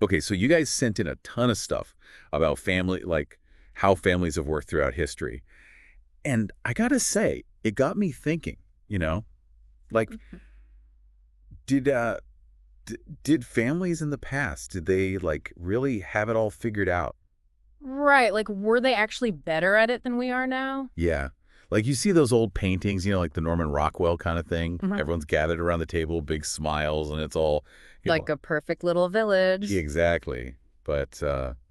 Okay, so you guys sent in a ton of stuff about family, like how families have worked throughout history. And I gotta say, it got me thinking, you know, like Mhm. did did families in the past, did they like really have it all figured out? Right, like, were they actually better at it than we are now? Yeah. Like you see those old paintings, like the Norman Rockwell kind of thing. Mhm. Everyone's gathered around the table, big smiles, and it's all, you Like know, a perfect little village. exactly. But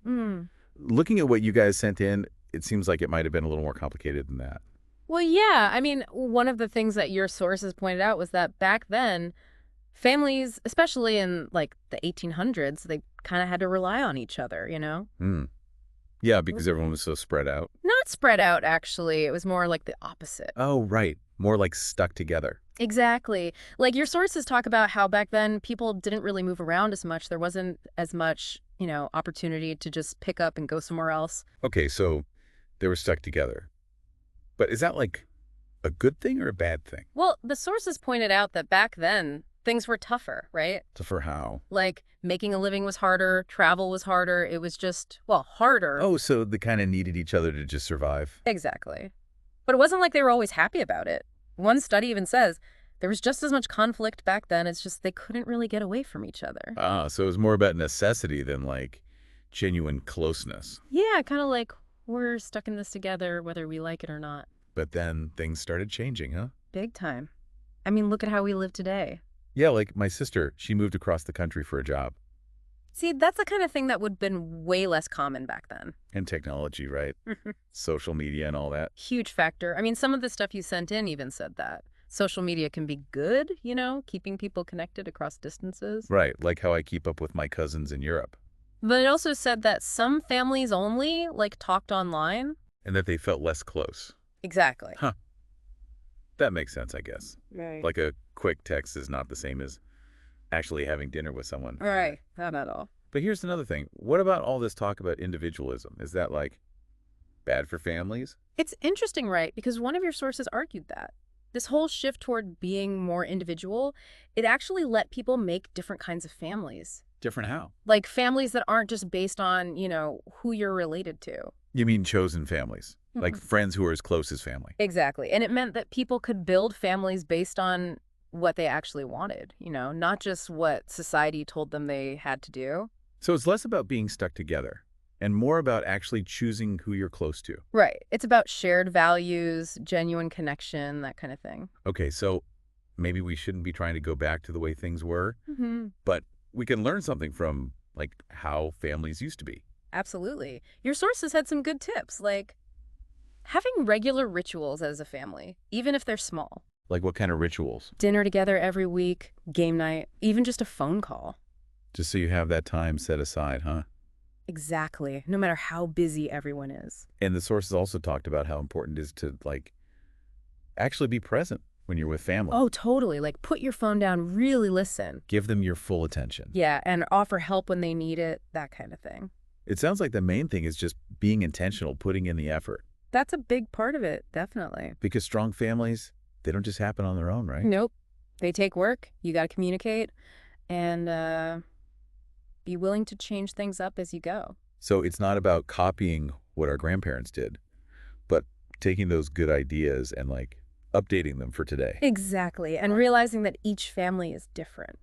Mm. looking at what you guys sent in, it seems like it might have been a little more complicated than that. Well, yeah, I mean, one of the things that your sources pointed out was that back then, families, especially in, like, the 1800s, they kinda had to rely on each other, you know? Hmm. Yeah, W because everyone was so spread out. Not spread out, actually, it was more like the opposite. Oh, right. More like stuck together. Exactly. Like, your sources talk about how back then people didn't really move around as much. There wasn't as much, opportunity to just pick up and go somewhere else. Okay, so they were stuck together. But is that like a good thing or a bad thing? Well, the sources pointed out that back then, things were tougher, right? So for how? Like, making a living was harder, travel was harder. It was just, well, harder. Oh, so they kind of needed each other to just survive. Exactly. But it wasn't like they were always happy about it. One study even says there was just as much conflict back then. It's just they couldn't really get away from each other. Ah, so it was more about necessity than like genuine closeness. Yeah, kind of like we're stuck in this together, whether we like it or not. But then things started changing, huh? Big time. I mean, look at how we live today. Yeah, like my sister, she moved across the country for a job. See, that's the kind of thing that would have been way less common back then. And technology, right? Social media and all that. Huge factor. I mean, some of the stuff you sent in even said that. Social media can be good, keeping people connected across distances. Right, like how I keep up with my cousins in Europe. But it also said that some families only, like, talked online. And that they felt less close. Exactly. Huh, that makes sense, I guess. Right. Like a quick text is not the same as actually having dinner with someone. Right. Not at all. But here's another thing. What about all this talk about individualism? Is that like bad for families? It's interesting, right? Because one of your sources argued that. This whole shift toward being more individual, it actually let people make different kinds of families. Different how? Like families that aren't just based on, who you're related to. You mean chosen families? Like Mhm. friends who are as close as family? Exactly. And it meant that people could build families based on what they actually wanted, not just what society told them they had to do. So it's less about being stuck together and more about actually choosing who you're close to. Right. It's about shared values, genuine connection, that kind of thing. Okay, so maybe we shouldn't be trying to go back to the way things were, Hmm. but we can learn something from like how families used to be. Absolutely. Your sources had some good tips, like having regular rituals as a family, even if they're small. Like what kind of rituals? Dinner together every week, game night, even just a phone call. Just so you have that time set aside, huh? Exactly. No matter how busy everyone is. And the sources also talked about how important it is to like actually be present when you're with family. Oh, totally. Like put your phone down, really listen. Give them your full attention. Yeah, and offer help when they need it, that kind of thing. It sounds like the main thing is just being intentional, putting in the effort. That's a big part of it, definitely. Because strong families, they don't just happen on their own, right? Nope. They take work. You got to communicate and be willing to change things up as you go. So it's not about copying what our grandparents did, but taking those good ideas and like updating them for today. Exactly. And realizing that each family is different.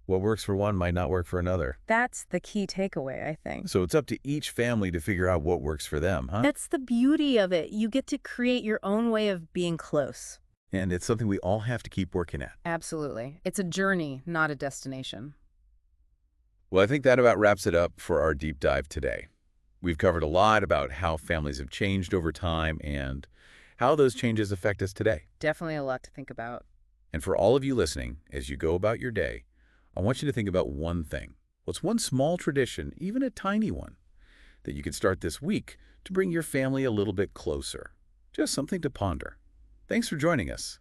What works for one might not work for another. That's the key takeaway, I think. So it's up to each family to figure out what works for them, huh? That's the beauty of it. You get to create your own way of being close. And it's something we all have to keep working at. Absolutely. It's a journey, not a destination. Well, I think that about wraps it up for our deep dive today. We've covered a lot about how families have changed over time and how those changes affect us today. Definitely a lot to think about. And for all of you listening, as you go about your day, I want you to think about one thing. What's one small tradition, even a tiny one, that you could start this week to bring your family a little bit closer? Just something to ponder. Thanks for joining us.